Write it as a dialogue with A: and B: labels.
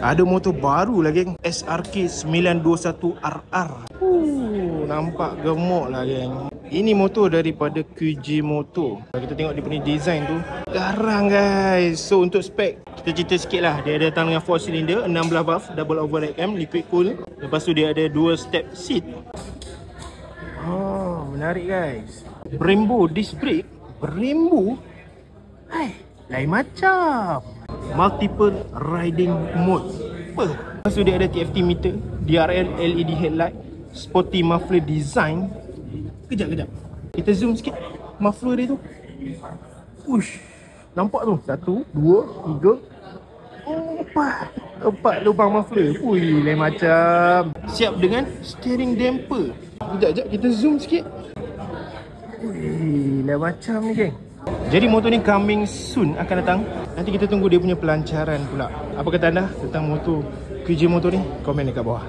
A: Ada motor baru lah geng, SRK 921RR. Nampak gemuk lah geng. Ini motor daripada QJ Motor. Kalau kita tengok dia punya design tu, garang guys. So untuk spek, kita cerita sikit lah. Dia datang dengan 4 cylinder, 16 valve, double override cam, liquid cool. Lepas tu dia ada dual step seat. Oh, menarik guys. Brembo disc brake. Brembo? Hai, lain macam. Multiple riding mode. Lepas tu dia ada TFT meter, DRL LED headlight, sporty muffler design. Kejap. Kita zoom sikit muffler dia tu. Ush, nampak tu? 1, 2, 3, 4 lubang muffler. Ui, lain macam. Siap dengan steering damper. Kejap, kita zoom sikit. Ui, lain macam ni geng. Jadi motor ni coming soon akan datang. Nanti kita tunggu dia punya pelancaran pula. Apa kata anda tentang motor QJ Motor ni? Komen dekat bawah.